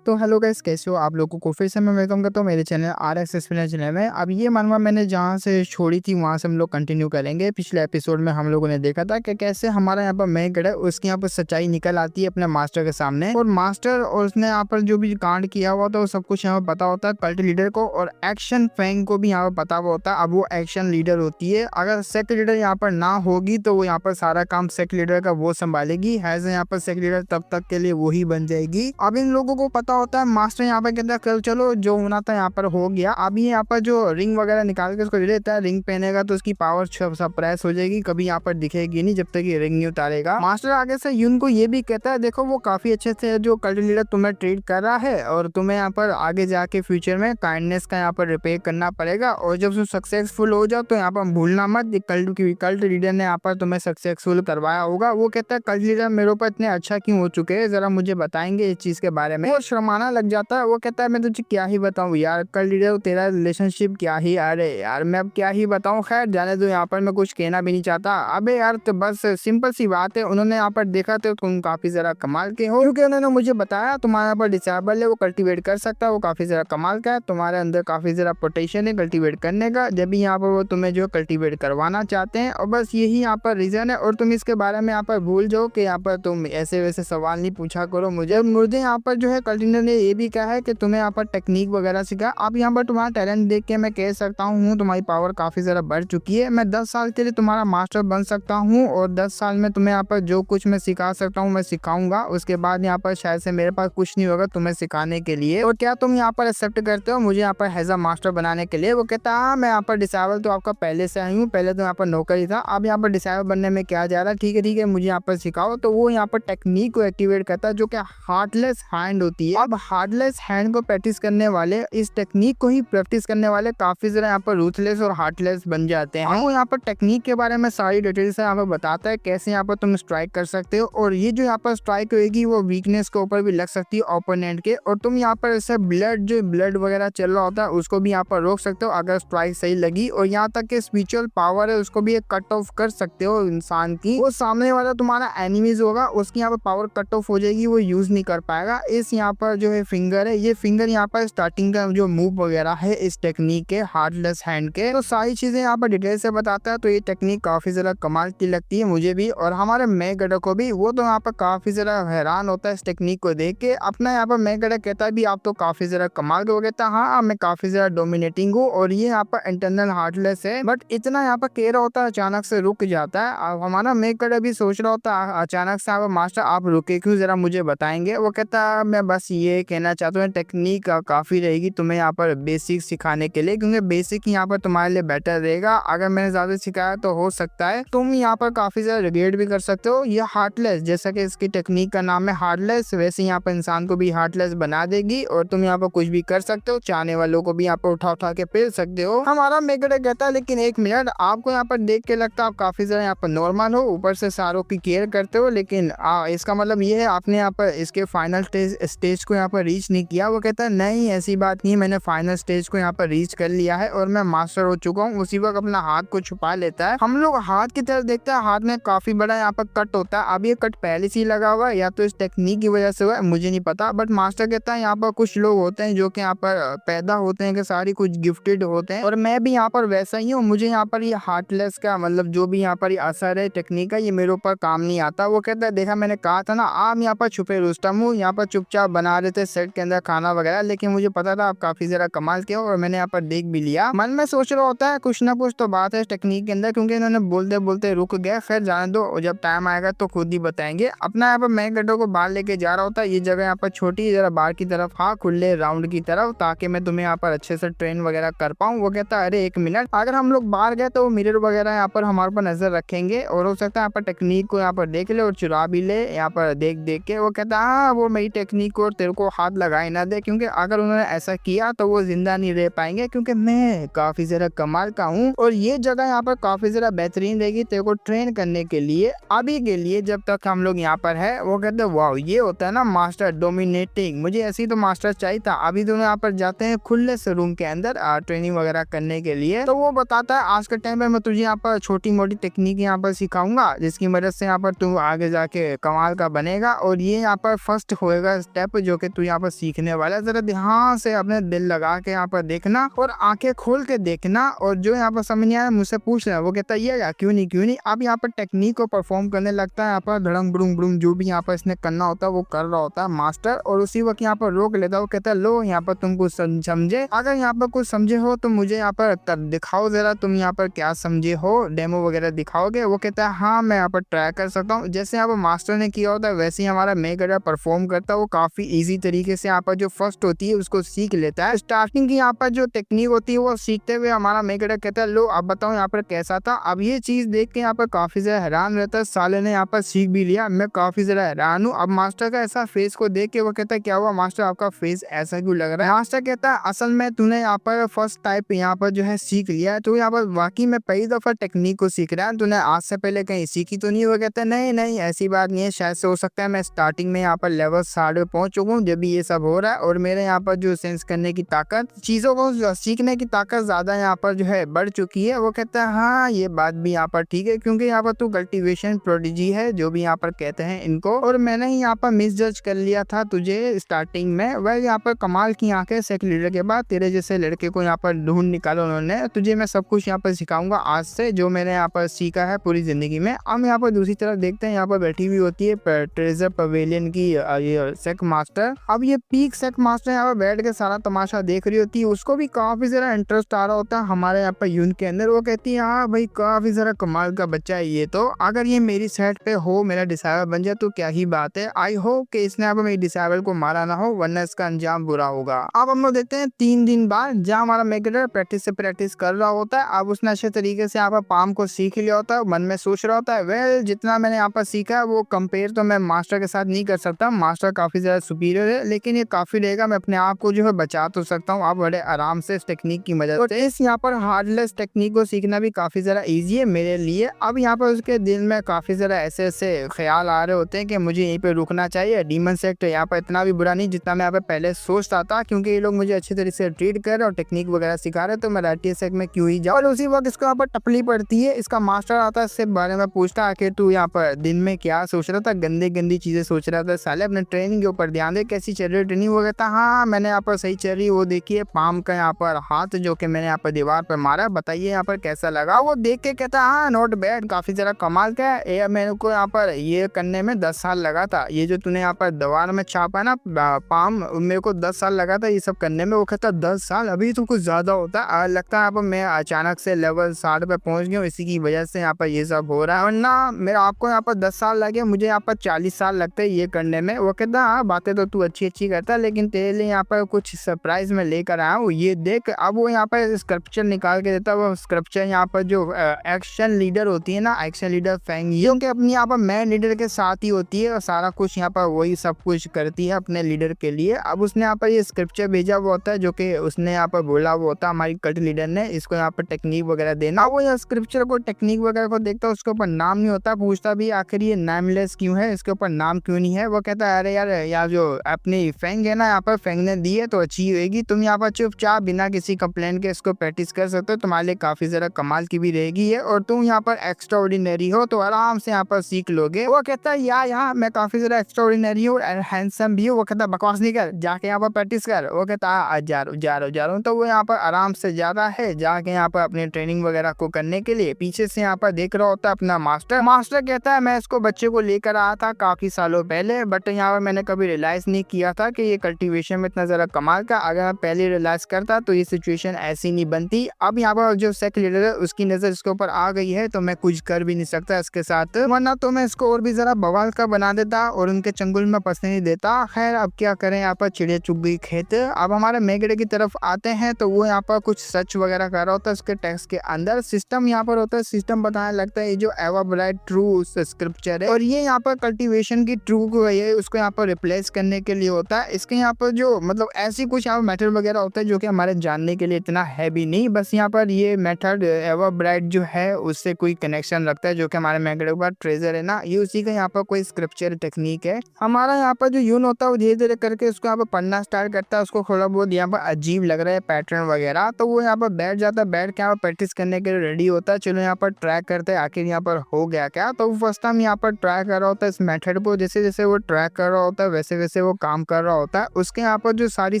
तो hello guys, कैसे हो आप लोगों को फिर से मैं वेलकम करता हूँ मेरे चैनल RX एक्सप्लेनर चैनल में। अब ये मानवा मैंने जहाँ से छोड़ी थी वहाँ से हम लोग कंटिन्यू करेंगे। पिछले एपिसोड में हम लोगों ने देखा था कि कैसे हमारा यहाँ पर मेघगढ़ है उसके यहाँ पर सच्चाई निकल आती है अपने मास्टर के सामने, और मास्टर और उसने यहाँ पर जो भी कांड किया हुआ था वो सब कुछ यहाँ पर पता होता है कल्ट लीडर को, और एक्शन फैंग को भी यहाँ पर पता हुआ होता है। अब वो एक्शन लीडर होती है, अगर सेक्ट लीडर यहाँ पर ना होगी तो वो यहाँ पर सारा काम सेक्ट लीडर का वो संभालेगी। हैज यहाँ पर सेक्ट लीडर तब तक के लिए वही बन जाएगी। अब इन लोगों को पता होता है मास्टर यहाँ पर कहता है कल चलो जो होना था यहाँ पर हो गया। अभी यहाँ पर जो रिंग वगैरह निकाल के उसको दे देता है, रिंग पहनेगा तो उसकी पावर सप्रेस हो जाएगी, कभी यहाँ पर दिखेगी नहीं जब तक ये रिंग नहीं उतारेगा। मास्टर आगे से यून को ये भी कहता है देखो वो काफी अच्छे से जो कल्ट लीडर तुम्हें ट्रीट कर रहा है, और तुम्हें यहाँ पर आगे जाके फ्यूचर में काइंडनेस का यहाँ पर रिपेयर करना पड़ेगा, और जब तुम सक्सेसफुल हो जाओ तो यहाँ पर भूलना मत कल्ट लीडर ने यहाँ पर तुम्हें सक्सेसफुल करवाया होगा। वो कहता है कल्ट लीडर मेरे ऊपर इतने अच्छा क्यों हो चुके हैं, जरा मुझे बताएंगे इस चीज के बारे में। वो शर्माना लग जाता है। वो कहता है मैं तुझे क्या ही बताऊं यार, कल्ट लीडर तेरा रिलेशनशिप क्या ही, अरे यार मैं अब क्या ही बताऊं, खैर जाने दो, यहाँ पर मैं कुछ कहना भी नहीं चाहता। अबे यार तो बस सिंपल सी बात है, उन्होंने यहाँ पर देखा तो तुम काफी जरा कमाल के हो, क्योंकि उन्होंने मुझे बताया तुम्हारे यहाँ पर डिसेबल है, वो कल्टीवेट कर सकता है, वो काफी जरा कमाल का है, तुम्हारे अंदर काफी जरा पोटेंशियल है कल्टीवेट करने का, जब भी यहाँ पर वो तुम्हें जो कल्टीवेट करवाना चाहते हैं, और बस यही यहाँ पर रीजन है। और तुम इसके बारे में यहाँ पर भूल जाओ कि यहाँ पर तुम ऐसे वैसे सवाल नहीं पूछा करो मुझे यहाँ पर जो है कल्टीनर ने ये भी कहा है कि तुम्हें यहाँ पर टेक्निक वगैरह सिखा। अब यहाँ पर तुम्हारा टैलेंट देख के मैं कह सकता हूँ तुम्हारी पावर काफी ज्यादा बढ़ चुकी है, मैं 10 साल के लिए तुम्हारा मास्टर बन सकता हूँ, और 10 साल में तुम्हें यहाँ पर जो कुछ मैं सिखा सकता हूँ मैं सिखाऊंगा। उसके बाद यहाँ पर शायद से मेरे पास कुछ नहीं होगा तुम्हें सिखाने के लिए। और क्या तुम यहाँ पर एक्सेप्ट करते हो मुझे यहाँ पर हैज अ मास्टर बनाने के लिए? वो कहता है मैं यहाँ पर डिसेबल तो आपका पहले से आई हूँ, पहले तो यहाँ पर नौकर ही था, अब यहाँ पर डिसेबल बनने में क्या जा रहा है, ठीक है मुझे यहाँ पर सिखाओ। तो वो यहाँ पर टेक्निक को एक्टिवेट करता है जो कि हार्टलेस हैंड होती है। अब हार्टलेस हैंड को प्रैक्टिस करने वाले, इस टेक्निक को ही प्रैक्टिस करने वाले काफी ज्यादा यहाँ पर रूथलेस और हार्टलेस बन जाते हैं। वो यहाँ पर टेक्निक के बारे में सारी डिटेल्स यहाँ पर बताता है कैसे यहाँ पर तुम स्ट्राइक कर सकते हो, और ये जो यहाँ पर स्ट्राइक होगी वो वीकनेस के ऊपर भी लग सकती है ओपोनेंट के, और तुम यहाँ पर ऐसे ब्लड वगैरह चल रहा होता है उसको भी यहाँ पर रोक सकते हो अगर स्ट्राइक सही लगी, और यहाँ तक कि स्पिरिचुअल पावर है उसको भी एक कट ऑफ कर सकते हो इंसान की। वो सामने वाला तुम्हारा एनिमीज होगा उसकी यहाँ पर पावर कट ऑफ हो जाएगी, वो यूज नहीं कर पाएगा। इस यहाँ पर जो है फिंगर है, ये फिंगर यहाँ पर स्टार्टिंग का जो मूव वगैरह है इस टेक्निक के हार्टलेस हैंड के, तो सारी चीजें यहाँ पर डिटेल से बताता है। तो ये टेक्निक काफी ज्यादा कमाल की लगती है मुझे भी, और हमारे मेघगढ़ को भी। वो तो यहाँ पर काफी ज्यादा हैरान होता है इस टेक्निक को देख के। अपना यहाँ पर मेघगढ़ कहता है भी आप तो काफी ज्यादा कमाल के हो, कहता हाँ मैं काफी ज्यादा डोमिनेटिंग हूँ, और ये यहाँ पर इंटरनल हार्टलेस है, बट इतना यहाँ पर कह रहा होता है अचानक से रुक जाता है। अब हमारा मेघगढ़ भी सोच रहा होता है अचानक से मास्टर आप रुके क्यों, जरा मुझे बताएंगे? वो कहता है मैं बस ये कहना चाहता हूँ टेक्निक काफी रहेगी तुम्हें यहाँ पर बेसिक सिखाने के लिए, क्योंकि बेसिक यहाँ पर तुम्हारे लिए बेटर रहेगा। अगर मैंने ज्यादा सिखाया तो हो सकता है तुम यहाँ पर काफी ज्यादा रिग्रेट भी कर सकते हो। ये हार्टलेस, जैसा कि इसकी टेक्निक का नाम है हार्टलेस, वैसे यहाँ पर इंसान को भी हार्टलेस बना देगी, और तुम यहाँ पर कुछ भी कर सकते हो, चाहने वालों को भी यहाँ पर उठा के पेल सकते हो। हमारा मेघगढ़ कहता है लेकिन एक मिनट, आपको यहाँ पर देख के लगता है आप काफी ज्यादा यहाँ पर नॉर्मल हो, ऊपर से सारों की केयर करते हो, लेकिन इसका मतलब ये है आपने यहाँ पर इसके फाइनल स्टेज को यहाँ पर रीच नहीं किया। वो कहता है नहीं ऐसी बात नहीं, मैंने फाइनल स्टेज को यहाँ पर रीच कर लिया है और मैं मास्टर हो चुका हूँ। उसी वक्त अपना हाथ को छुपा लेता है। हम लोग हाथ की तरफ देखते हैं, हाथ में काफी बड़ा यहाँ पर कट होता है। अब ये कट पहले से ही लगा हुआ है या तो इस टेक्निक की वजह से हुआ है, मुझे नहीं पता, बट मास्टर कहता है यहाँ पर कुछ लोग होते हैं जो कि यहाँ पर पैदा होते हैं कि सारी कुछ गिफ्टेड होते हैं, और मैं भी यहाँ पर वैसा ही हूँ। मुझे यहाँ पर ये हार्टलेस का मतलब जो भी यहाँ पर ये असर है टेक्निक का, ये मेरे ऊपर काम नहीं आता। वो कहता है देखा मैंने कहा था ना, आप यहाँ पर छुपे रुस्तम हूँ, यहाँ पर चुपचाप बना रहे थे सेट के अंदर खाना वगैरह, लेकिन मुझे पता था आप काफी ज्यादा कमाल के हो, और मैंने यहाँ पर देख भी लिया। मन में सोच रहा होता है कुछ ना कुछ तो बात है इस टेक्निक के अंदर, क्योंकि इन्होंने बोलते बोलते रुक गया। खैर जाने दो, जब टाइम आएगा तो खुद ही बताएंगे। अपना यहाँ पर मेघगढ़ को बाहर लेके जा रहा होता है। ये जगह यहाँ पर छोटी, जरा बाहर की तरफ, हाँ खुले राउंड की तरफ, ताकि मैं तुम्हें यहाँ पर अच्छे से ट्रेन वगैरह कर पाऊँ। वो कहता है अरे एक मिनट, अगर हम लोग बाहर गए तो मिरर वगैरह यहाँ पर हमारे पर नजर रखेंगे, और हो सकता है यहाँ पर टेक्निक को यहाँ पर देख ले और चुरा भी ले यहाँ पर देख के। वो कहता है हाँ वो मेरी टेक्निक को तेरे को हाथ लगाए ना दे, क्योंकि अगर उन्होंने ऐसा किया तो वो जिंदा नहीं रह पाएंगे, क्योंकि मैं काफी ज्यादा कमाल का हूँ, और ये जगह यहाँ पर काफी ज्यादा बेहतरीन रहेगी तेरे को ट्रेन करने के लिए, अभी के लिए जब तक हम लोग यहाँ पर है। वो कहते हैं वाह ये होता है ना मास्टर डोमिनेटिंग, मुझे ऐसे ही तो मास्टर चाहिए था। अभी दोनों यहाँ पर जाते हैं खुले से रूम के अंदर ट्रेनिंग वगैरह करने के लिए। तो वो बताता है आज के टाइम में मैं तुझे यहाँ पर छोटी मोटी टेक्निक यहाँ पर सिखाऊंगा, जिसकी मदद से यहाँ पर तू आगे जाके कमाल का बनेगा। और ये यहाँ पर फर्स्ट होएगा स्टेप जो जो कि तू यहाँ पर सीखने वाला है, जरा ध्यान से अपने दिल लगा के यहाँ पर देखना और आंखें खोल के देखना, और जो यहाँ पर समझ नहीं आया मुझसे पूछ रहा है। वो कहता है ये क्यों नहीं क्यों नहीं। अब यहाँ पर टेक्निक को परफॉर्म करने लगता है, यहाँ पर धड़ंग बुड़ुंग बुड़ुंग जो भी यहाँ पर इसने करना होता है वो कर रहा होता है मास्टर, और उसी वक्त यहाँ पर रोक लेता है। वो कहता है लो यहाँ पर तुम कुछ समझे, अगर यहाँ पर कुछ समझे हो तो मुझे यहाँ पर दिखाओ जरा, तुम यहाँ पर क्या समझे हो, डेमो वगैरह दिखाओगे। वो कहता है हाँ मैं यहाँ पर ट्राई कर सकता हूँ। जैसे यहाँ पर मास्टर ने किया होता है वैसे ही हमारा मेगड़ा परफॉर्म करता है। वो काफी इजी तरीके से यहाँ पर जो फर्स्ट होती है उसको सीख लेता है। स्टार्टिंग की यहाँ पर जो टेक्निक होती है वो सीखते हुए हमारा मेगड़ा कहता है लो अब बताओ यहाँ पर कैसा था। अब ये चीज देख के यहाँ पर काफी ज्यादा हैरान रहता है, साले ने यहाँ पर सीख भी लिया, मैं काफी ज्यादा हैरान हूँ। अब मास्टर का ऐसा फेस को देख के वो कहता है क्या हुआ मास्टर, आपका फेस ऐसा क्यों लग रहा है। मास्टर कहता है असल में तूने यहाँ पर फर्स्ट टाइप यहाँ पर जो है सीख लिया है, तो यहाँ पर वाकई में पहली दफा टेक्निक को सीख रहा है, तूने आज से पहले कहीं सीखी तो नहीं। वो कहता है नहीं नहीं ऐसी बात नहीं है, शायद से हो सकता है मैं स्टार्टिंग में यहाँ पर लेवल 60 पहुंच चुका हूँ जब भी ये सब हो रहा है, और मेरे यहाँ पर जो सेंस करने की ताकत, चीजों को सीखने की ताकत ज्यादा यहाँ पर जो है बढ़ चुकी है। वो कहता है हाँ ये बात भी यहाँ पर ठीक है, क्योंकि यहाँ पर तू कल्टीवेशन प्रोडिजी है जो भी यहाँ पर कहते हैं इनको, और मैंने ही यहाँ पर मिसजज कर लिया था तुझे स्टार्टिंग में। वह यहाँ पर कमाल की आंखें सेक लीडर के बाद तेरे जैसे लड़के को यहाँ पर ढूंढ निकाला उन्होंने, तुझे मैं सब कुछ यहाँ पर सिखाऊंगा आज से जो मैंने यहाँ पर सीखा है पूरी जिंदगी में। अब यहाँ पर दूसरी तरफ देखते हैं, यहाँ पर बैठी हुई होती है ट्रेजर पवेलियन की ये सेक मास्टर। अब ये पीक सेक मास्टर यहाँ पर बैठ के सारा तमाशा देख रही होती है, उसको भी काफी ज्यादा इंटरेस्ट आ रहा होता है हमारे यहाँ पर यून के अंदर। वो कहती है हाँ भाई काफी ज्यादा कमाल का बच्चा है ये तो, अगर ये मेरी सेट पे हो मेरा डिसाइबल बन जाए तो क्या ही बात है। आई होप कि इसने अब मेरी डिसाइबल को मारा ना हो वरना इसका अंजाम बुरा होगा। अब हम लोग देखते हैं 3 दिन बाद जहाँ हमारा मेगेडर प्रैक्टिस कर रहा होता है। अब उसने अच्छे तरीके से यहाँ पर पाम को सीख लिया होता है, मन में सोच रहा होता है वेल जितना मैंने यहाँ पर सीखा है वो कंपेयर तो मैं मास्टर के साथ नहीं कर सकता, मास्टर काफी ज्यादा सुपीरियर है, लेकिन ये काफी रहेगा, मैं अपने आप को जो है बचा तो सकता हूँ आप बड़े आराम से इस टेक्निक की मदद से। इस यहाँ पर हार्डलेस टेक्निक को सीखना भी काफी ज्यादा इजी है मेरे लिए। अब यहाँ पर उसके दिल में काफी ज्यादा ऐसे ऐसे ख्याल आ रहे होते हैं कि मुझे यहीं पे रुकना चाहिए, डीमन सेक्ट यहाँ पर इतना भी बुरा नहीं जितना मैं यहाँ पे पहले सोचता था, क्योंकि ये लोग मुझे अच्छी तरीके से ट्रीट कर रहे और टेक्निक वगैरह सिखा रहे, तो मैं राइटियर सेक्ट में क्यों ही जाऊँ। और उसी वक्त इसको यहाँ पर टपली पड़ती है, इसका मास्टर आता है, इससे बारे में पूछता है कि तू यहाँ पर दिन में क्या सोच रहा था, गंदी गंदी चीजें सोच रहा था, साले अपने ट्रेनिंग के ऊपर ध्यान दे, कैसी चल रही ट्रेनिंग। वो कहता हाँ मैंने यहाँ पर सही चल रही, वो देखिए पाम का यहाँ पर हाथ जो कि मैंने यहाँ पर दीवार पर मारा, बताइए यहाँ पर कैसा लगा। वो देख के कहता हाँ नॉट बैड, काफी जरा कमाल का है, मेरे को यहाँ पर ये करने में 10 साल लगा था, ये जो तूने यहाँ पर दीवार में छापा ना पाम, मेरे को 10 साल लगा था ये सब करने में। वो कहता 10 साल अभी तो कुछ ज्यादा होता है, लगता है यहाँ पर मैं अचानक से लेवल 60 पे पहुंच गया हूँ, इसी की वजह से यहाँ पर ये सब हो रहा है, वरना मेरा आपको यहाँ पर 10 साल लगे, मुझे यहाँ पर 40 साल लगते हैं ये करने में। वो कहता हाँ बातें तो तू अच्छी अच्छी करता है, लेकिन तेरे लिए यहाँ पर कुछ सरप्राइज में लेकर आया हूँ, ये देख। अब वो यहाँ पर स्क्रप्चर निकाल के देता है, वो स्क्रप्चर यहाँ पर जो एक्शन लीडर होती है ना, एक्शन लीडर फेंग, ये उनके अपनी यहाँ पर मैन लीडर के साथ ही होती है और सारा कुछ यहाँ पर वही सब कुछ करती है अपने लीडर के लिए। अब उसने यहाँ पर ये स्क्रिप्चर भेजा हुआ होता है जो कि उसने यहाँ पर बोला हुआ होता है हमारी कट लीडर ने इसको यहाँ पर टेक्निक वगैरह देना। वो यहाँ स्क्रिप्चर को टेक्निक वगैरह को देखता है, उसके ऊपर नाम नहीं होता, पूछता भी आखिर ये नामलेस क्यों है, इसके ऊपर नाम क्यों नहीं है। वो कहता है अरे यार जो अपनी फेंग है ना यहाँ पर फेंग ने दी है तो अच्छी होगी, तुम यहाँ पर चुपचाप बिना किसी कंप्लेंट के इसको प्रैक्टिस कर सकते हो, तुम्हारे लिए काफी ज्यादा कमाल की भी रहेगी है, और तुम यहाँ पर एक्स्ट्रा ऑर्डिनरी हो तो आराम से यहाँ पर सीख लोगे। वो कहता है यहाँ मैं काफी ज्यादा एक्स्ट्रा ऑर्डिनरी हूँ, हैंडसम भी हूँ। वो कहता बकवास नहीं कर, जाके यहाँ पर प्रैक्टिस कर। वो कहता है जा रहा हूँ। तो वो यहाँ पर आराम से जा रहा है, जाके यहाँ पर अपने ट्रेनिंग वगैरह को करने के लिए। पीछे से यहाँ पर देख रहा होता है अपना मास्टर कहता है मैं इसको बच्चे को लेकर आया था काफी सालों पहले, बट यहाँ पर मैंने कभी रियलाइज नहीं किया था कि ये कल्टीवेशन में इतना ज्यादा कमाल का, अगर मैं पहले रियलाइज करता तो ये सिचुएशन ऐसी नहीं बनती। अब यहाँ पर जो सेक लीडर है उसकी नजर इसके ऊपर आ गई है, तो मैं कुछ कर भी नहीं सकता इसके साथ, वरना तो मैं इसको और भी जरा बवाल का बना देता और उनके चंगुल में फंसने नहीं देता। खैर अब क्या करें, यहाँ पर चिड़िया चुग गई खेत। अब हमारे मेगड़े की तरफ आते हैं तो वो यहाँ पर कुछ सर्च वगैरह कर रहा होता है उसके टेक्स्ट के अंदर। सिस्टम यहाँ पर होता है, सिस्टम बताने लगता है ये जो एवाब्राइट ट्रू स्क्रिप्चर है और ये यहाँ पर कल्टीवेशन की ट्रू को है उसको यहाँ पर रिप्लेस करने के लिए होता है। इसके यहाँ पर जो मतलब ऐसी कुछ यहाँ पर मेथड वगैरह होता है जो कि हमारे जानने के लिए इतना है भी नहीं, बस यहाँ पर ये मेथड एवाब्राइट जो है उससे कोई कनेक्शन रखता है जो कि हमारे मेगड़े के पास ट्रेजर है ना, ये उसी का यहाँ पर कोई स्क्रिप्चर टेक्निक है। हमारा यहाँ पर जो यून होता है वो धीरे धीरे करके उसको यहाँ पर पढ़ना स्टार्ट करता है, उसको थोड़ा बहुत यहाँ पर अजीब लग रहा है पैटर्न वगैरह, तो वो यहाँ पर बैठ जाता है, बैठ के यहाँ पर प्रैक्टिस करने के लिए रेडी होता है। चलो यहाँ पर ट्राई करते हैं आखिर यहाँ पर हो गया क्या। तो वो फर्स्ट टाइम यहाँ पर ट्राई कर रहा होता है इस मेथड को, जैसे जैसे वो ट्राई कर रहा होता है वैसे वैसे वो वो काम कर रहा होता है, उसके यहाँ पर जो सारी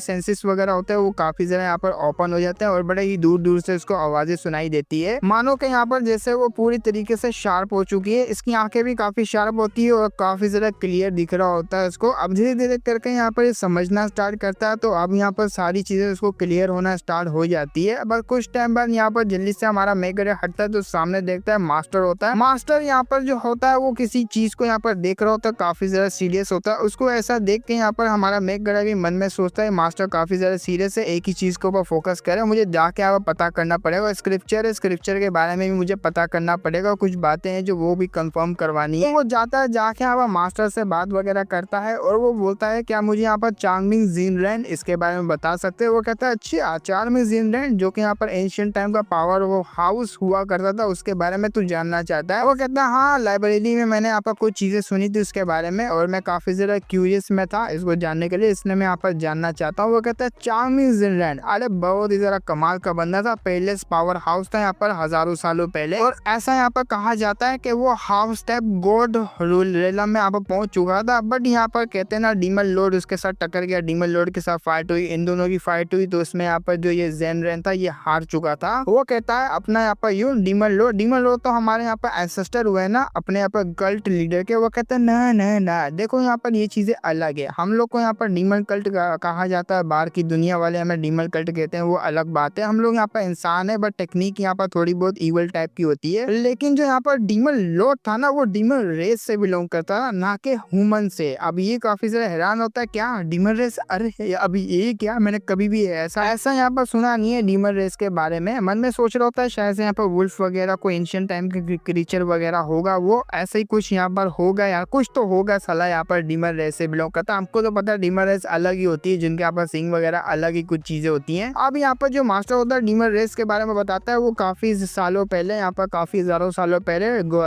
सेंसेस वगैरह होते हैं वो काफी ज्यादा यहाँ पर ओपन हो जाते हैं और बड़े ही दूर दूर से उसको आवाजें सुनाई देती है, मानो कि यहाँ पर जैसे वो पूरी तरीके से शार्प हो चुकी है। इसकी आंखें भी काफी शार्प होती है और काफी ज्यादा क्लियर दिख रहा होता है उसको। अब धीरे धीरे करके यहाँ पर समझना स्टार्ट करता है, तो अब यहाँ पर सारी चीजें उसको क्लियर होना स्टार्ट हो जाती है। बस कुछ टाइम बाद यहाँ पर जल्दी से हमारा मेगरे हटता है, तो सामने देखता है मास्टर होता है। मास्टर यहाँ पर जो होता है वो किसी चीज को यहाँ पर देख रहा होता है, काफी ज्यादा सीरियस होता है। उसको ऐसा देख के यहाँ पर हमारा मेगरा भी मन में सोचता है मास्टर काफी ज्यादा सीरियस है, एक ही चीज के ऊपर फोकस करे, मुझे जाके यहाँ पर पता करना पड़ेगा। स्क्रिप्चर के बारे में भी मुझे पता करना पड़ेगा, कुछ बातें हैं जो वो भी कंफर्म करवानी है। वो जाता है, जाके यहाँ पर मास्टर से बात वगैरह करता है और वो बोलता है क्या मुझे यहाँ पर चांगमिंग जिनरेन इसके बारे में बता सकते हैं। वो कहता है अच्छा चांगमिंग जिनरेन जो कि यहाँ पर एंशिएंट टाइम का पावर वो हाउस हुआ करता था, उसके बारे में तू जानना चाहता है। वो कहता है हाँ, लाइब्रेरी में मैंने यहाँ पर कुछ चीजें सुनी थी उसके बारे में और मैं काफी ज्यादा क्यूरियस में था इसको जानने के लिए, इसलिए मैं यहाँ पर जानना चाहता हूँ। वो कहता है चांगमिंग जिनरेन अरे बहुत ही ज्यादा कमाल का बंदा था, पहले पावर हाउस था यहाँ पर हजारों सालों पहले, और ऐसा यहाँ पर कहा जाता है कि वो हाउस टाइप गॉड रेलम में यहाँ पर पहुंच चुका था। बट यहाँ पर कहते हैं ना डीमन लॉर्ड उसके साथ टक्कर गया, डीमन लॉर्ड के साथ फाइट हुई, इन दोनों की फाइट हुई, तो उसमें यहाँ पर जो ये ज़ेनरेन था ये हार चुका था। वो कहता है अपना यहाँ पर यूं डीमन लॉर्ड तो हमारे यहाँ पर एंसेस्टर हुए ना अपने यहाँ पर कल्ट लीडर के। वो कहता है ना ना ना देखो यहाँ पर ये चीजें अलग है, हम लोग को यहाँ पर डीमन कल्ट कहा जाता है, बाहर की दुनिया वाले हमें डीमन कल्ट कहते हैं, वो अलग बात है। हम लोग यहाँ पर इंसान है बट टेक्निक यहाँ पर थोड़ी बहुत इवल टाइप की होती है। लेकिन जो यहाँ पर डीमन लॉर्ड था ना वो डीमन रेस से बिलोंग करता था, ना कि ह्यूमन से। अब ये काफी ज्यादा हैरान होता है क्या डीमन रेस, अरे अभी ये क्या, मैंने कभी भी ऐसा यहाँ पर सुना नहीं है डीमन रेस के बारे में। मन में सोच रहा होता है शायद यहाँ पर वुल्फ वगैरह कोई एंशिएंट टाइम के क्रीचर वगैरह होगा, वो ऐसे ही कुछ यहाँ पर होगा यार, कुछ तो होगा साला यहाँ पर डीमन रेस से बिलोंग करता। हमको तो पता है डीमन रेस अलग ही होती है, जिनके यहाँ पर सिंग वगैरह अलग ही कुछ चीजें होती हैं। अब यहाँ पर जो मास्टर होता है डीमन रेस के बारे में बताता है, वो काफी सालों पहले यहाँ पर काफी हजारों सालों पहले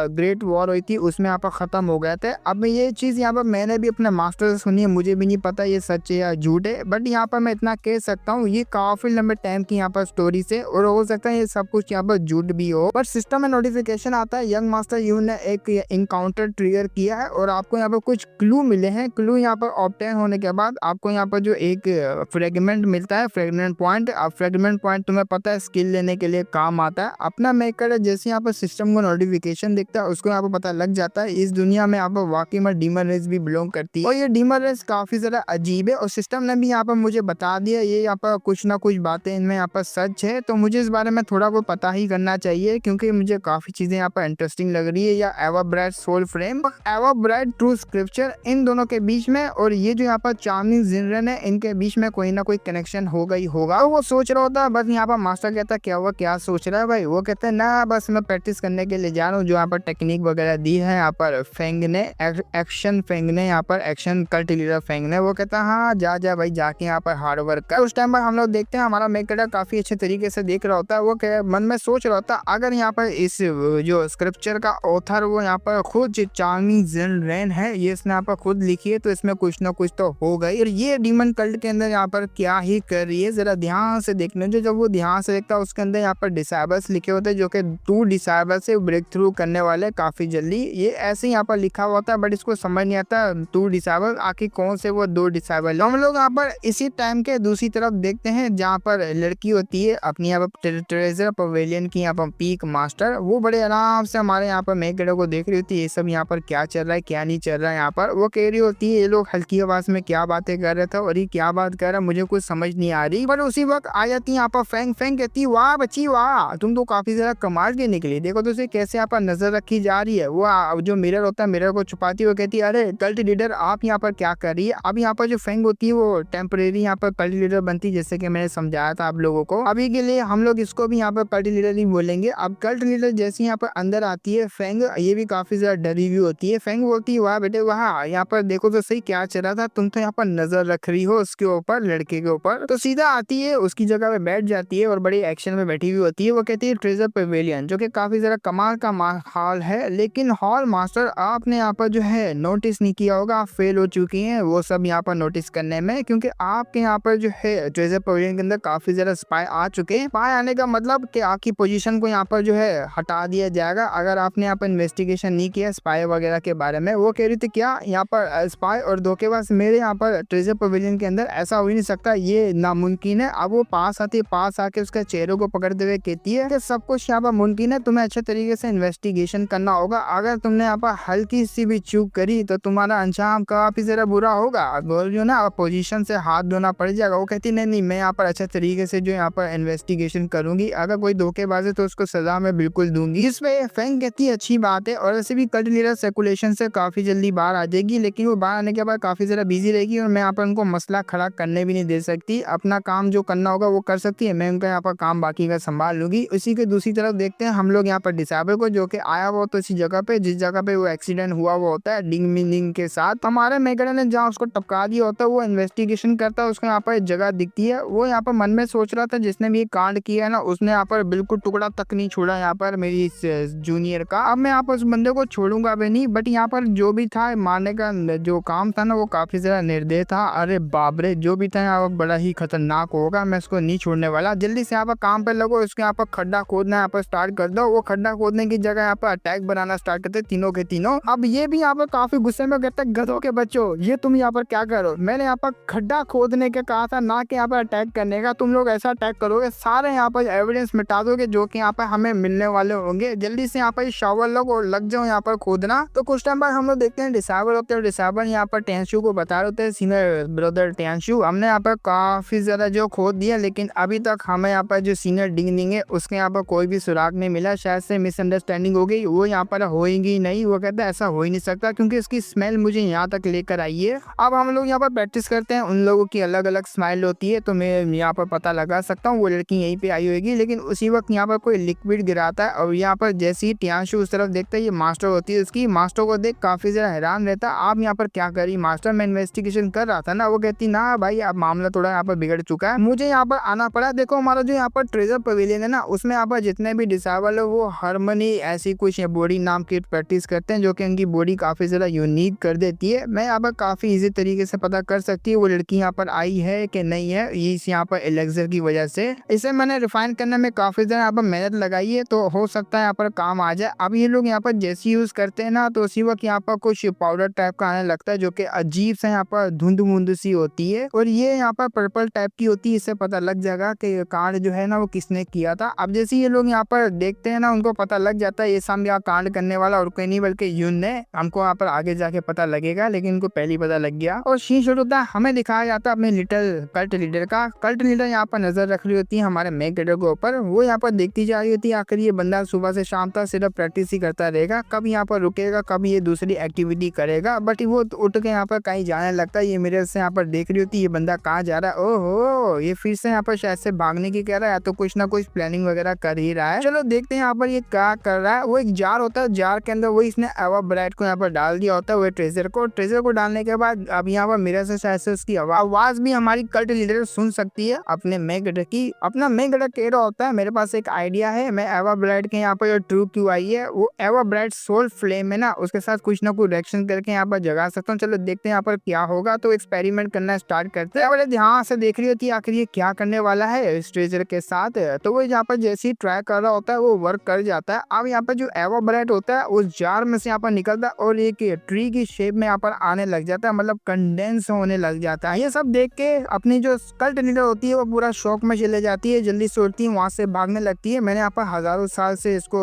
ग्रेट वॉर हुई थी, उसमें यहाँ पर खत्म हो गए थे। अब ये चीज यहाँ पर मैंने भी अपने मास्टर से सुनी है, मुझे भी नहीं पता ये सच है या झूठ है, बट यहाँ पर मैं इतना कह सकता हूँ ये काफी लंबे टाइम की यहाँ पर स्टोरी से, और हो सकता है ये सब कुछ यहाँ पर झूठ भी हो। बट सिस्टम में नोटिफिकेशन आता है यंग मास्टर यू ने एक इनकाउंटर ट्रिगर किया है और आपको यहाँ पर कुछ क्लू मिले हैं। क्लू यहाँ पर ऑब्टेन होने के बाद आपको यहाँ पर जो एक फ्रेगमेंट मिलता है, फ्रेगमेंट पॉइंट। अब फ्रेगमेंट पॉइंट तुम्हें पता है स्किल लेने के लिए काम आता है। अपना मेकर जैसे यहाँ पर सिस्टम को नोटिफिकेशन दिखता है उसको यहाँ पर पता लग जाता है इस दुनिया में यहाँ पर वाकई में डीमन रेस भी बिलोंग करती है, और ये डीमन रेस काफी ज्यादा अजीब है। और सिस्टम ने भी यहाँ पर मुझे बता दिया ये यहाँ पर कुछ ना कुछ बातें इनमें यहाँ पर सच है, तो मुझे इस बारे में थोड़ा बहुत पता ही करना चाहिए क्योंकि मुझे काफी चीजें यहाँ पर इंटरेस्टिंग लग रही है। या एवरब्राइट सोल फ्रेम और एवरब्राइट ट्रू स्क्रिप्चर, इन दोनों के बीच में और ये जो यहाँ पर चार्मिंग जिनरेन है इनके बीच में कोई ना कोई कनेक्शन होगा ही होगा। वो सोच रहा होता है, बस यहाँ पर मास्टर कहता है क्या हुआ, क्या सोच रहा है भाई। वो कहता है ना बस मैं प्रैक्टिस करने के लिए जा रहा हूँ, जो यहाँ पर टेक्निक वगैरह दी है यहाँ पर फेंग ने, एक्शन फेंग ने, यहाँ पर एक्शन कल्ट लीडर फेंग ने। वो कहता है हाँ जा भाई जाके यहाँ पर हार्ड वर्क कर। उस टाइम पर हम लोग देखते हैं हमारा मेकर काफी अच्छे तरीके से देख रहा होता है। वो मन में सोच रहा होता है अगर यहाँ पर इस जो स्क्रिप्चर का ऑथर वो यहाँ पर खुद चार्मिंग जिनरेन है, ये इसने यहाँ पर खुद लिखी है, तो इसमें कुछ ना कुछ तो होगा ही। और ये डीमन कल्ट के अंदर यहाँ पर क्या ही कर रही है जरा ध्यान से देखने जो। जब वो ध्यान से देखता है उसके अंदर यहाँ पर डिसाइबल्स लिखे होते हैं जो कि 2 डिसाइबल्स से ब्रेक थ्रू करने वाले काफी जल्दी, ये ऐसे यहाँ पर लिखा हुआ था बट इसको समझ नहीं आता 2 डिसाइबल आखिर कौन से वो 2 डिसाइबल। हम लोग यहाँ पर इसी टाइम के दूसरी तरफ देखते हैं जहाँ पर लड़की होती है अपनी यहाँ पर ट्रेजर पवेलियन की यहाँ पर पीक मास्टर, वो बड़े आराम से हमारे यहाँ पर मेकड़े को देख रही होती है, ये सब यहाँ पर क्या चल रहा है क्या नहीं चल रहा है। यहाँ पर वो कह रही होती है ये लोग हल्की आवाज में क्या बातें कर रहे थे और ये क्या बात कर रहा है मुझे कुछ समझ नहीं आ रही। पर उसी वक्त आ जाती है यहाँ पर फेंग कहती वाह बच्ची वाह तुम तो काफी ज्यादा कमाल के निकली, देखो तो कैसे यहाँ पर नजर रखी जा रही है। वो जो मिरर होता है मिरर को छुपाती हुई कहती है अरे कल्ट लीडर आप यहाँ पर क्या कर रही है। अब यहाँ पर जो फेंग होती है वो टेम्परेरी यहाँ पर कल्ट लीडर बनती है, जैसे कि मैंने समझाया था आप लोगों को। अभी के लिए हम लोग इसको भी यहाँ पर कल्ट लीडर ही बोलेंगे। अब कल्ट लीडर जैसे यहाँ पर अंदर आती है फेंग, ये भी काफी ज्यादा डरी हुई होती है। फेंग बोलती है वाह बेटे वाह यहाँ पर देखो तो सही क्या चल रहा था, तुम तो यहाँ पर नजर रख रही हो उसके ऊपर लड़के के ऊपर। तो सीधा आती है उसकी जगह पे बैठ जाती है और बड़ी एक्शन में बैठी हुई होती है। वो कहती है ट्रेजर पवेलियन, जो कि काफी ज्यादा कमाल का हॉल है, लेकिन हॉल मास्टर आपने यहाँ पर जो है नोटिस नहीं किया होगा, आप फेल हो चुकी हैं वो सब यहाँ पर नोटिस करने में, क्योंकि आपके यहाँ पर जो है ट्रेजर पवेलियन के अंदर काफी ज्यादा स्पाई आ चुके हैं। स्पाई आने का मतलब कि आपकी पोजीशन को यहाँ पर जो है हटा दिया जाएगा अगर आपने यहाँ पर इन्वेस्टिगेशन नहीं किया स्पाई वगैरह के बारे में। वो कह रही थी क्या यहाँ पर स्पाई और 2 धोखेबाज मेरे यहाँ पर ट्रेजर पवेलियन के अंदर, ऐसा हो ही नहीं सकता, ये नामुमकिन है। अब वो पास आती है, पास आके उसके चेहरे को पकड़ते हुए कहती है कि सब कुछ यहाँ पर मुमकिन है, तुम्हें अच्छे तरीके से इन्वेस्टिगेशन करना होगा। अगर तुमने यहाँ पर हल्की सी भी चूक करी तो तुम्हारा अंजाम काफी ज्यादा बुरा होगा, बोल जो ना पोजीशन से हाथ धोना पड़ जाएगा। वो कहती नहीं नहीं, मैं यहाँ पर अच्छे तरीके से जो यहाँ पर इन्वेस्टिगेशन करूंगी, अगर कोई धोखेबाज है तो उसको सजा मैं बिल्कुल दूंगी। इसमें फेंग कहती है अच्छी बात है, और ऐसे भी कल्ट लीडर सर्कुलेशन से काफी जल्दी बाहर आ जाएगी, लेकिन वो बाहर आने के बाद काफी ज्यादा बिजी रहेगी और मैं यहाँ पर उनको मसला खड़ा करने भी नहीं दे सकती। अपना काम जो करना होगा वो कर सकती है, मैं उनका यहाँ पर काम बाकी का संभाल लूंगी। उसी के दूसरी तरफ देखते हैं हम लोग यहाँ पर डिसेबल को, जो कि आया हुआ तो इसी जगह पे जिस जगह पे वो एक्सीडेंट हुआ हुआ होता है डिंग मिंग के साथ। हमारे मेगन ने जहाँ उसको टपका दिया होता है वो इन्वेस्टिगेशन करता है, उसको यहाँ पर एक जगह दिखती है। वो यहाँ पर मन में सोच रहा था जिसने भी कांड किया है ना, उसने यहाँ पर बिल्कुल टुकड़ा तक नहीं छोड़ा यहाँ पर मेरी जूनियर का। अब मैं यहाँ पर उस बंदे को छोड़ूंगा भी नहीं, बट यहाँ पर जो भी था मारने का जो काम था ना वो काफी ज्यादा निर्दय था। अरे बाबरे, जो भी था यहाँ पर बड़ा ही खतरनाक होगा, मैं इसको नहीं छोड़ने वाला। जल्दी से यहाँ पर काम पे लगो, इसके यहाँ पर खड्डा खोदना यहाँ पर स्टार्ट कर दो। वो खड्डा खोदने की जगह यहाँ पर अटैक बनाना स्टार्ट करते तीनों के तीनों। अब ये भी यहाँ पर काफी गुस्से में कहते हैं गधों के बच्चों, ये तुम यहाँ पर क्या करो, मैंने यहाँ पर खड्डा खोदने के कहा था, ना कि यहाँ पर अटैक करने का। तुम लोग ऐसा अटैक करोगे सारे यहाँ पर एविडेंस मिटा दोगे जो कि यहाँ पर हमें मिलने वाले होंगे। जल्दी से यहाँ पर शावर लो और लग जाओ यहाँ पर खोदना। तो कुछ टाइम बाद हम लोग देखते हैं डिसेबल होते हैं, डिसेबल यहाँ पर टेंशु को बता रहे होते हैं, सीनियर ब्रदर टेंशु, हमने यहाँ पर काफी ज्यादा जो खोद दिया, लेकिन अभी तक हमें यहाँ पर जो सीनियर डिंग है उसके यहाँ पर कोई भी सुराग नहीं मिला। शायद से मिसअंडरस्टैंडिंग हो गई, वो यहाँ पर होएगी नहीं। वो कहता है ऐसा हो ही नहीं सकता क्योंकि इसकी स्मेल मुझे यहाँ तक लेकर आई है। अब हम लोग यहाँ पर प्रैक्टिस करते हैं, उन लोगों की अलग अलग स्माइल होती है, तो मैं यहाँ पर पता लगा सकता हूँ वो लड़की यहीं पे आई होगी। लेकिन उसी वक्त यहाँ पर कोई लिक्विड गिराता है और यहाँ पर जैसे ही टियांशु उस तरफ देखता है, ये मास्टर होती है उसकी। मास्टर को देख काफी ज्यादा हैरान रहता है, आप यहाँ पर क्या करी मास्टर, मैं इन्वेस्टिगेशन कर रहा था ना। वो कहती ना भाई अब मामला थोड़ा यहाँ पर बिगड़ चुका है, मुझे यहाँ पर आना पड़ा। देखो हमारा जो यहाँ पर ट्रेजर पवेलियन है ना, उसमें यहाँ पर जितने भी डिसेबल है वो हार्मनी ऐसी कुछ बॉडी नाम की प्रैक्टिस करते हैं, जो कि उनकी बॉडी काफी ज्यादा यूनिक कर देती है। मैं यहाँ पर काफी इजी तरीके से पता कर सकती हूँ वो लड़की यहाँ पर आई है कि नहीं है, इस यहाँ पर एलेक्सर की वजह से। इसे मैंने रिफाइन करने में काफी ज्यादा यहाँ पर मेहनत लगाई है, तो हो सकता है यहाँ पर काम आ जाए। अब ये लोग यहाँ पर जैसे यूज करते हैं ना, तो उसी वक्त यहाँ पर कुछ पाउडर टाइप का आने लगता है, जो कि अजीब से यहाँ पर धुंध मुंध सी होती है, और ये यहाँ पर पर्पल टाइप की होती है। इससे पता लग जाएगा कि कांड जो है ना वो किसने किया था। अब जैसे ये लोग यहाँ पर देखते हैं ना, उनको पता लग जाता है ये सामने यहाँ कांड करने वाला और कोई नहीं बल्कि यून है। हमको यहाँ पर आगे जाके पता लगेगा, लेकिन इनको पहले पता लग गया। और सीन शुरू होता है, हमें दिखाया जाता है अपने लिटिल कल्ट लीडर का। कल्ट लीडर यहाँ पर नजर रख रही होती है हमारे मेक लीडर के ऊपर। वो यहाँ पर देखती जा रही होती है आखिर ये बंदा सुबह से शाम तक सिर्फ प्रैक्टिस ही करता रहेगा, कब यहाँ पर रुकेगा, कब ये दूसरी एक्टिविटी करेगा। बट वो उठ के यहाँ पर कहीं जाने लगता है। ये मेरे से यहाँ पर देख रही होती है ये बंदा कहाँ जा रहा है। ओहो, ये फिर से यहाँ पर शायद से भागने की कह रहा है, तो कुछ ना कुछ प्लानिंग वगैरह कर ही रहा है। चलो देखते हैं यहाँ पर ये क्या कर रहा है। वो एक जार होता है, जार के अंदर वो इसने एवा ब्राइट को यहाँ पर डाल दिया होता है, वो ट्रेजर को डालने के बाद अब यहाँ पर मेरे से शायद से उसकी आवाज भी हमारी कल्ट लीडर सुन सकती है अपने मेगडर की। अपना मेगडर कह रहा होता है मेरे पास एक आइडिया है, मैं एवा ब्राइट के यहाँ पर ट्रू क्यों आई है, वो एवा ब्राइट सोल फ्लेम है ना, उसके साथ कुछ ना कुछ रिएक्शन करके यहाँ पर जगा सकता हूँ। चलो देखते हैं यहाँ पर क्या होगा। तो एक्सपेरिमेंट करना स्टार्ट करते हैं। बड़े ध्यान से देख रही होती है आखिर ये क्या करने वाला है इस ट्रेजर के साथ। तो वो यहाँ पर जैसे ही ट्राई कर रहा होता है वो वर्क कर जाता है। अब यहाँ पर जो एवा ब्राइट होता है उस जार में से यहाँ पर निकलता है और एक ट्री की शेप में यहाँ पर आने लग जाता है, मतलब कंडेंस होने लग जाता है। ये सब देख के अपनी जो कल्ट लीडर होती है वो पूरा शौक में चले जाती है, जल्दी से उड़ती है, वहां से भागने लगती है। मैंने यहाँ पर हजारों साल से इसको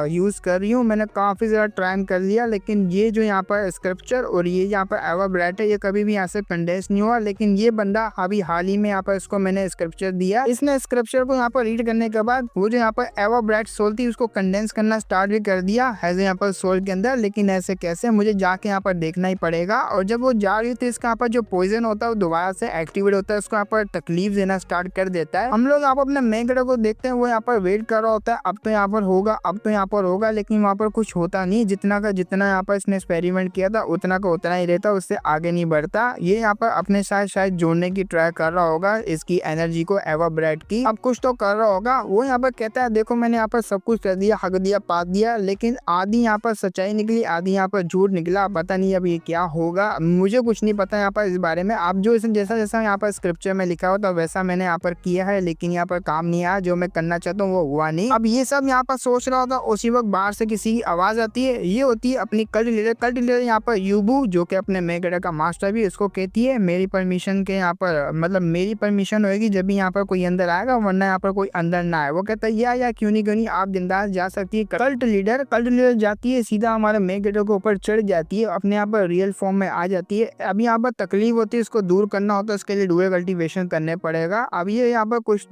यूज कर रही हूँ, मैंने काफी ज्यादा ट्राई कर लिया, लेकिन ये जो यहाँ पर स्क्रिप्चर और ये यहाँ पर एवा ब्राइट है ये कभी भी यहाँ से कंडेंस नहीं हुआ। लेकिन ये बंदा अभी हाल ही में यहाँ पर इसको मैंने स्क्रिप्चर दिया, इसने स्क्रिप्चर को यहाँ पर रीड करने के बाद वो जो यहाँ पर एवा ब्राइट सोल थी उसको कंडेंस करना स्टार्ट भी कर दिया ऐसे यहाँ पर सोल के अंदर। लेकिन ऐसे कैसे, मुझे जाके यहाँ पर देखना ही पड़ेगा। और जब वो जा रही थी इसका यहाँ पर जो पॉइजन होता है वो दोबारा से एक्टिवेट होता है, उसको यहाँ पर तकलीफ देना स्टार्ट कर देता है। हम लोग यहाँ पर अपने मेगडर को देखते हैं, वो यहाँ पर वेट कर रहा होता है, अब तो यहाँ पर होगा, अब तो यहाँ पर होगा, लेकिन वहाँ पर कुछ होता नहीं। जितना का जितना यहाँ पर इसने एक्सपेरिमेंट किया था उतना का उतना ही रहता, उससे आगे नहीं बढ़ता। ये यहाँ पर अपने साथ शायद जोड़ने की ट्राई कर रहा होगा इसकी एनर्जी को एवा ब्राइट की, अब कुछ तो कर रहा होगा। वो यहाँ पर कहता है देखो मैंने यहाँ पर सब कुछ कर दिया, हक दिया, पात दिया, लेकिन आधी यहाँ पर सच्चाई निकली, आधी यहाँ पर झूठ निकला। पता नहीं अब ये क्या होगा, मुझे कुछ नहीं पता यहाँ पर इस बारे में। आप जो जैसा जैसा यहाँ पर स्क्रिप्चर में लिखा होता वैसा मैंने यहाँ पर किया है, लेकिन यहाँ पर काम नहीं आया, जो मैं करना चाहता हूँ वो हुआ नहीं। अब ये सब यहाँ पर सोच रहा होता, उसी वक्त बाहर से किसी की आवाज आती है, ये होती है अपनी कल्ट लीडर। कल्ट लीडर यहाँ पर यूबू, जो कि अपने मेगडर गेडर का मास्टर भी उसको कहती है मेरी परमिशन के यहाँ पर मतलब मेरी परमिशन होगी जब भी यहाँ पर कोई अंदर आएगा, वरना यहाँ पर कोई अंदर ना आए। वो कहता है या क्यों नहीं आप बिंदास जा सकती है। कल्ट लीडर जाती है सीधा हमारे मेन गेडर के ऊपर चढ़ जाती है, अपने यहाँ पर रियल फॉर्म में आ जाती है। अब यहाँ पर तकलीफ होती है, इसको दूर करना होता है, उसके लिए डुअल कल्टीवेशन करने पड़ेगा। अब ये यहाँ पर कुछ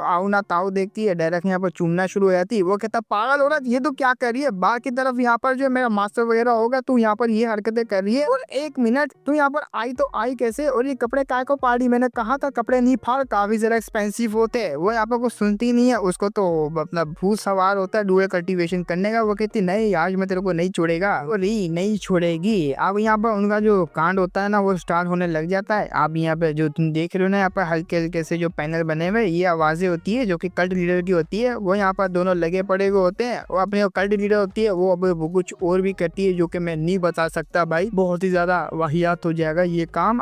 आओ ना ताऊ देखती है, डायरेक्ट यहाँ पर चूमना शुरू हो जाती है। वो कहता पागल हो रहा है, ये तो क्या कर रही है, बाहर की तरफ यहाँ पर जो मेरा मास्टर वगैरह होगा तू यहाँ पर ये हरकतें कर रही है, और 1 मिनट तू यहाँ पर आई तो आई कैसे, और ये कपड़े काय को पाड़ी, मैंने कहा था कपड़े नहीं फाड़, काफी जरा एक्सपेंसिव होते हैं। वो यहाँ पर कुछ सुनती नहीं है, उसको तो मतलब भूत सवार होता है डुअल कल्टीवेशन करने का। वो कहती नहीं आज मैं तेरे को नहीं छोड़ेगा, और नहीं छोड़ेगी। अब यहाँ पर उनका जो कांड होता है ना वो स्टार्ट होने लग जाता है। आप यहाँ पे जो तुम देख रहे हो ना, यहाँ पर हल्के हल्के से जो पैनल बने हुए ये आवाजें होती है जो कि कल्ट लीडर की होती है। वो यहाँ पर दोनों लगे पड़े हुए होते हैं, वो अपने कल्ट लीडर होती है, वो अब वो कुछ और भी करती है जो कि मैं नहीं बता सकता भाई, बहुत ही ज्यादा वाहियात हो जाएगा ये काम।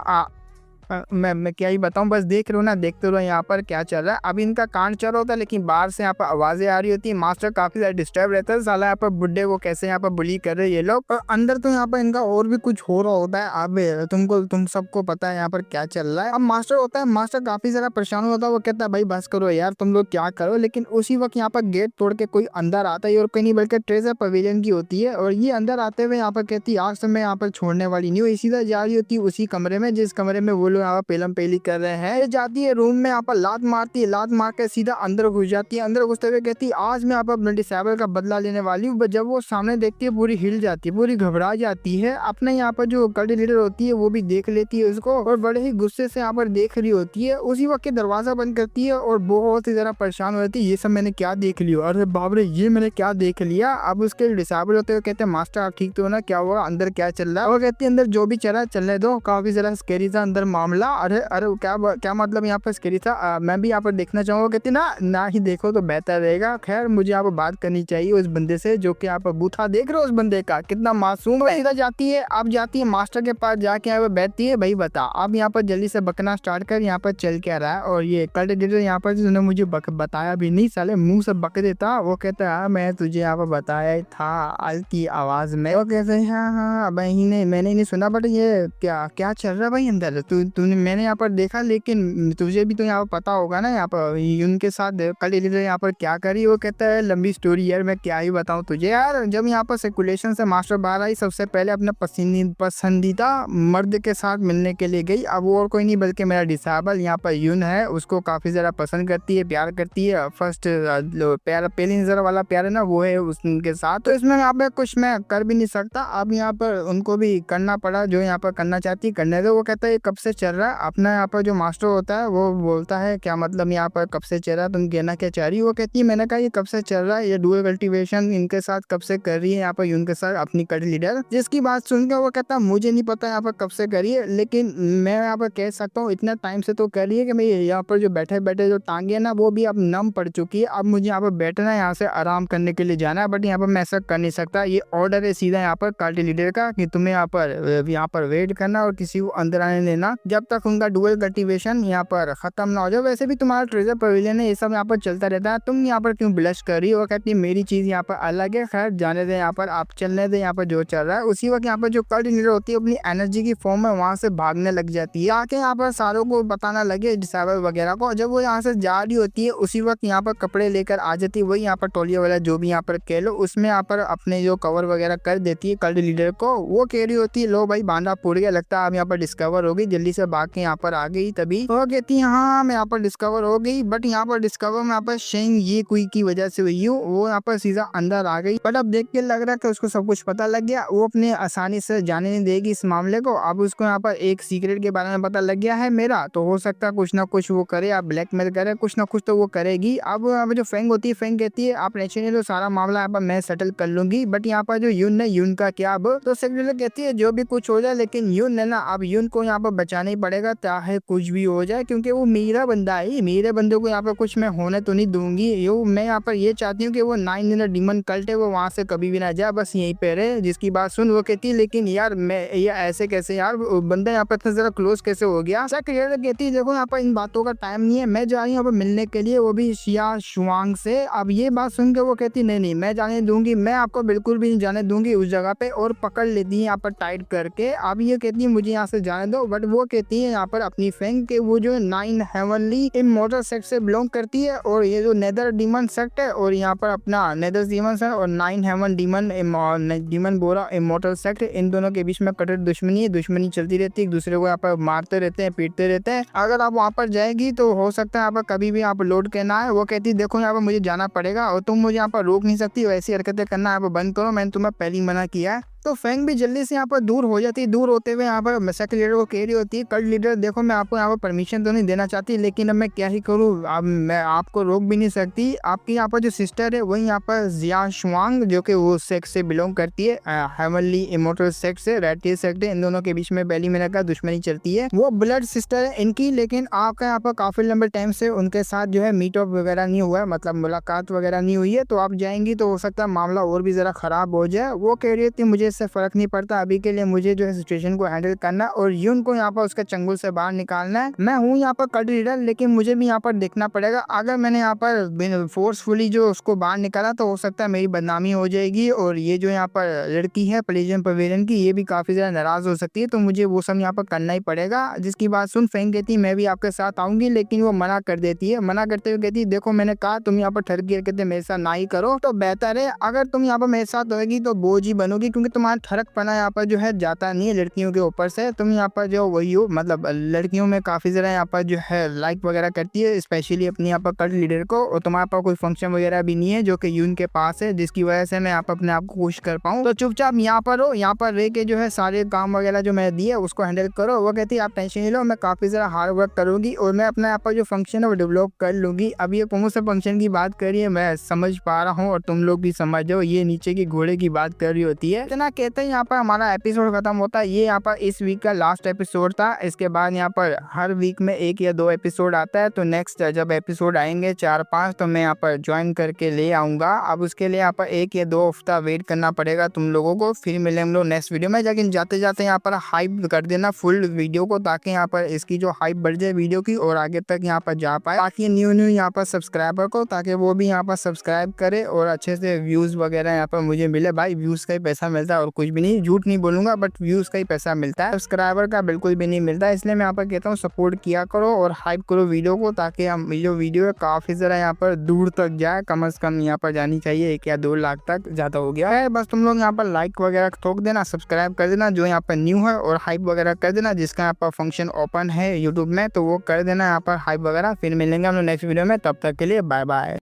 मैं क्या ही बताऊं, बस देख रहे हो ना, देखते रहो यहाँ पर क्या चल रहा है। अभी इनका कांड चल रहा होता है, लेकिन बाहर से यहाँ पर आवाजें आ रही होती है। मास्टर काफी ज्यादा डिस्टर्ब रहता है, साला यहाँ पर बुड्ढे को कैसे यहाँ पर बुली कर रहे हैं ये लोग, और अंदर तो यहाँ पर इनका और भी कुछ हो रहा होता है। अब तुम सबको पता है यहाँ पर क्या चल रहा है। अब मास्टर होता है, मास्टर काफी ज्यादा परेशान होता है। वो कहता है भाई बस करो यार, तुम लोग क्या करो। लेकिन उसी वक्त यहाँ पर गेट तोड़ के कोई अंदर आता है, और कहीं नहीं बल्कि ट्रेजर पवेलियन की होती है। और ये अंदर आते हुए यहाँ पर कहती है आज से मैं यहाँ पर छोड़ने वाली नहीं हूँ। इसी तरह जा रही होती है उसी कमरे में जिस कमरे में वो लोग यहाँ पर पेलम पेली कर रहे हैं। ये जाती है रूम में, यहाँ पर लात मारती है, लात मार के सीधा अंदर घुस जाती है। अंदर घुसते हुए कहती है आज मैं यहाँ पर अपने डिसेबल का बदला लेने वाली हूँ। जब वो सामने देखती है पूरी हिल जाती है, पूरी घबरा जाती है। अपने यहाँ पर जो कल्ट लीडर होती है वो भी देख लेती है उसको, और बड़े ही गुस्से से यहाँ पर देख रही होती है। उसी वक्त दरवाजा बंद करती है और बहुत ही ज्यादा परेशान हो जाती है, ये सब मैंने क्या देख लिया, अरे बाप रे ये मैंने क्या देख लिया। अब उसके डिसेबल होते हुए कहते हैं मास्टर आप ठीक तो हो ना, क्या हुआ, अंदर क्या चल रहा है। वो कहती है अंदर जो भी चला चलने दो, काफी जरा स्कैरी था अंदर मामला। अरे अरे क्या मतलब यहाँ पर स्कैरी था, मैं भी यहाँ पर देखना चाहूंगा। कहती ना ही देखो तो बेहतर रहेगा। खैर मुझे यहाँ पर बात करनी चाहिए उस बंदे से जो कि यहाँ पर बूथा देख रहे हो, उस बंदे का कितना मासूम है। सीधा जाती है, अब जाती है मास्टर के पास, जाके यहाँ पर बैठती है, भाई बता अब यहाँ पर जल्दी से बकना स्टार्ट कर, यहाँ पर चल क्या रहा है। और ये कल्ट लीडर यहाँ पर जिन्होंने मुझे बताया भी नहीं, साले मुंह से बक देता। वो कहता है मैं तुझे यहाँ पर बताया था आज की आवाज में। वो कहते हैं हाँ मैंने नहीं सुना, बट ये क्या चल रहा है भाई अंदर, तूने मैंने यहाँ पर देखा, लेकिन तुझे भी तो यहाँ पर पता होगा ना यहाँ पर उनके साथ कल्ट लीडर यहाँ पर क्या करी। वो कहता है लंबी स्टोरी यार, मैं क्या ही बताऊँ तुझे यार। जब यहाँ पर सर्कुलेशन से मास्टर बाहर आई, सबसे पहले अपने पसंदीदा मर्द के साथ मिलने के लिए गई। अब वो और कोई नहीं बल्कि मेरा डिसेबल यहाँ पर यून है, उसको काफी ज्यादा पसंद करती है, प्यार करती है। फर्स्ट प्यार पहली नजर वाला प्यार है ना, वो है उनके साथ। तो इसमें यहाँ पे कुछ मैं कर भी नहीं सकता। अब यहाँ पर उनको भी करना पड़ा जो यहाँ पर करना चाहती है, करने दो। वो कहता है कब से चल रहा है। अपना यहाँ पर जो मास्टर होता है वो बोलता है क्या मतलब यहाँ पर कब से चल रहा है, तुम कहना क्या चाह रही हो। वो कहती है मैंने कहा ये कब से चल रहा है, ये डुअल कल्टीवेशन इनके साथ कब से कर रही है यहाँ पर उनके साथ अपनी कल्ट लीडर। जिसकी बात सुनकर वो कहता मुझे नहीं पता यहाँ पर कब से करी है, लेकिन मैं यहाँ पर कह सकता हूँ इतना टाइम से तो कर रही है कि मैं यहाँ पर जो बैठे बैठे जो टांगे है ना वो भी अब नम पड़ चुकी है। अब मुझे यहाँ पर बैठना है, यहाँ से आराम करने के लिए जाना है, बट यहाँ पर मैं ऐसा कर नहीं सकता। ये ऑर्डर है सीधा यहाँ पर कल्ट लीडर का कि तुम्हें यहाँ पर वेट करना और किसी को अंदर आने देना जब तक उनका डुअल कल्टीवेशन यहाँ पर खत्म ना हो जाए। वैसे भी तुम्हारा ट्रेजर पवेलियन है, ये सब यहाँ पर चलता रहता है, तुम यहाँ पर क्यों ब्लश कर रही हो। कहती है मेरी चीज यहाँ पर अलग है, खैर जाने दे, यहाँ पर आप चलने दे यहाँ पर जो चल रहा है। उसी वक्त यहाँ पर जो कल्ट लीडर होती है अपनी एनर्जी की फॉर्म में वहां से भागने लग जाती है, आके यहाँ पर सारों को बताना लगे डिसेबल वगैरह को। जब वो यहाँ से जा रही होती है उसी वक्त यहाँ पर कपड़े लेकर आ जाती है, वही यहाँ पर तौलिया वाला जो भी यहाँ पर कह लो, उसमें यहाँ पर अपने जो कवर वगैरह कर देती है कल्ट लीडर को। वो कह रही होती है लो भाई बांधा पूर गया, लगता है अब यहाँ पर डिस्कवर हो गई, जल्दी से भाग के यहाँ पर आ गई। तभी वो कहती है हाँ मैं यहाँ पर डिस्कवर हो गई, बट यहाँ पर डिस्कवर में यहाँ पर शेंग ये कोई की वजह से हुई हूँ। वो यहाँ पर सीधा अंदर आ गई, बट अब देख के लग रहा है कि उसको सब कुछ पता लग गया। वो अपने आसानी से जाने नहीं देगी इस मामले को। अब उसको यहाँ पर एक सीक्रेट के बारे में पता लग गया है मेरा, तो हो सकता है कुछ ना कुछ वो करे, आप ब्लैकमेल करे, कुछ ना कुछ तो वो करेगी। अब जो फेंग होती है, फेंग कहती है आप टेंशन नहीं लो, सारा मामला यहाँ पर मैं सेटल कर लूंगी। बट यहाँ पर जो यून है, यून का क्या अब, तो सेक्रेटरी कहती है जो भी कुछ हो जाए, लेकिन यून है ना अब यून को यहाँ पर बचाने ही पड़ेगा चाहे कुछ भी हो जाए, क्योंकि वो मेरा बंदा है, मेरे बंदे को यहाँ पर कुछ मैं होने तो नहीं दूंगी। यो मैं यहाँ पर ये चाहती हूँ कि वो 9 डिनर डीमन कल्ट है वो वहाँ से कभी भी ना जाए, बस यहीं पे रहे। जिसकी बात सुन वो कहती है लेकिन यार मैं ये ऐसे कैसे यार, बंदा यहाँ पर इतना जरा क्लोज कैसे हो गया। कहती है देखो यहाँ पर इन बातों का टाइम नहीं है, मैं जा रही हूँ यहाँ पर मिलने के लिए, वो भी शिया शुआंग से। अब ये बात सुन के वो कहती नहीं नहीं मैं जाने दूंगी, मैं आपको बिल्कुल भी नहीं जाने दूंगी उस जगह पे, और पकड़ लेती है यहाँ पर टाइट करके। अब ये कहती है मुझे यहाँ से जाने दो, बट वो कहती है यहाँ पर अपनी फ्रेंड के वो जो 9 हेवनली इमॉर्टल सेक्ट से बिलोंग करती है, और ये जो नेदर डीमन सेक्ट है और यहाँ पर अपना नेदर डीमन है और 9 हेवन डीमन बोरा इमॉर्टल सेक्ट, इन दोनों के बीच में कटर दुश्मनी चलती रहती है, एक दूसरे को यहाँ पर मारते रहते हैं, पीटते रहते हैं। अगर आप वहाँ पर जाएगी तो हो सकता है यहाँ पर कभी भी यहाँ पर लौट के ना आए। वो कहती है देखो यहाँ पर मुझे जाना पड़ेगा और तुम मुझे यहाँ पर रोक नहीं सकती, वैसी हरकतें करना यहाँ पर बंद करो, मैंने तुम्हें पहले ही मना किया है। तो फैंग भी जल्दी से यहाँ पर दूर हो जाती है। दूर होते हुए यहाँ पर सेक्ट लीडर को कह रही होती है कल्ट लीडर देखो मैं आपको यहाँ पर परमिशन तो नहीं देना चाहती, लेकिन अब मैं क्या ही करूँ, अब मैं आपको रोक भी नहीं सकती। आपकी यहाँ पर जो सिस्टर है वही यहाँ पर जिया शुआंग जो कि वो सेक्ट से बिलोंग करती है, हेवनली इमॉर्टल सेक्ट से, रेड सेक्ट है, इन दोनों के बीच में पहली महीने का दुश्मनी चलती है। वो ब्लड सिस्टर है इनकी, लेकिन आपका यहाँ पर काफी लंबे टाइम से उनके साथ जो है मीट अप वगैरह नहीं हुआ है, मतलब मुलाकात वगैरह नहीं हुई है, तो आप जाएंगी तो हो सकता है मामला और भी जरा खराब हो जाए। वो कह रही थी मुझे इससे फर्क नहीं पड़ता, अभी के लिए मुझे जो है सिचुएशन को हैंडल करना और यून को यहाँ पर उसके चंगुल से बाहर निकालना है। मैं हूँ यहाँ पर कल्ट लीडर, लेकिन मुझे भी यहाँ पर देखना पड़ेगा, अगर मैंने यहाँ पर फोर्सफुली जो उसको बाहर निकाला तो हो सकता है मेरी बदनामी हो जाएगी, और ये जो यहाँ पर लड़की है प्लेजियम पवेलियन की ये भी काफी ज्यादा नाराज हो सकती है, तो मुझे वो सब यहाँ पर करना ही पड़ेगा। जिसकी बात सुन फैंग कहती है मैं भी आपके साथ आऊंगी, लेकिन वो मना कर देती है। मना करते हुए कहती है देखो मैंने कहा तुम यहाँ पर ठरकी हरकतें मेरे साथ ना ही करो तो बेहतर है, अगर तुम यहाँ पर मेरे साथ होगी तो बोझ ही बनोगी, क्योंकि तुम्हारा ठरक पना यहाँ पर जो है जाता नहीं है लड़कियों के ऊपर से। तुम यहाँ पर जो वही हो, मतलब लड़कियों में काफी ज्यादा यहाँ पर जो है लाइक वगैरह करती है, स्पेशली अपनी यहाँ पर कल्ट लीडर को, और तुम्हारे पास कोई फंक्शन वगैरह भी नहीं है जो कि यून के पास है, जिसकी वजह से मैं यहाँ पर अपने आप को खुश कर पाऊँ। तो चुपचाप यहाँ पर हो, यहाँ पर रह के जो है सारे काम वगैरह जो मैंने दिए उसको हैंडल करो। वो कहती है आप टेंशन नहीं लो, मैं काफी ज्यादा हार्ड वर्क करूंगी और मैं अपना यहाँ पर जो फंक्शन है वो डेवलप कर लूंगी। अब ये कौन सा फंक्शन की बात कर रही है मैं समझ पा रहा हूँ, और तुम लोग भी समझ जाओ, ये नीचे की घोड़े की बात कर रही होती है। इतना कहते हैं यहाँ पर हमारा एपिसोड खत्म होता है। ये यहाँ पर इस वीक का लास्ट एपिसोड था, इसके बाद यहाँ पर हर वीक में 1 या 2 एपिसोड आता है, तो नेक्स्ट जब एपिसोड आएंगे 4-5 तो मैं यहाँ पर ज्वाइन करके ले आऊंगा। अब उसके लिए यहाँ पर 1 या 2 हफ्ता वेट करना पड़ेगा तुम लोगों को, फिर मिलेंगे हम लोग नेक्स्ट वीडियो में। लेकिन जाते जाते यहाँ पर हाइप कर देना फुल वीडियो को, ताकि यहाँ पर इसकी जो हाइप बढ़ जाए वीडियो की और आगे तक यहाँ पर जा पाए, ताकि न्यू यहाँ पर सब्सक्राइबर को, ताकि वो भी यहाँ पर सब्सक्राइब करे और अच्छे से व्यूज वगैरह यहाँ पर मुझे मिले। भाई व्यूज का ही पैसा मिलता है और कुछ भी नहीं, झूठ नहीं बोलूंगा, बट व्यूज का ही पैसा मिलता है, सब्सक्राइबर का बिल्कुल भी नहीं मिलता। इसलिए मैं यहाँ पर कहता हूँ सपोर्ट किया करो और हाइप करो वीडियो को, ताकि हम जो वीडियो है काफी जरा यहाँ पर दूर तक जाए, कम से कम यहाँ पर जानी चाहिए 1 या 2 लाख तक, ज्यादा हो गया है। बस तुम लोग यहाँ पर लाइक वगैरह ठोक देना, सब्सक्राइब कर देना जो यहाँ पर न्यू है, और हाइप वगैरह कर देना जिसका यहाँ पर फंक्शन ओपन है यूट्यूब में, तो वो कर देना यहाँ पर हाइप वगैरह। फिर मिलेंगे हम लोग नेक्स्ट वीडियो में, तब तक के लिए बाय बाय।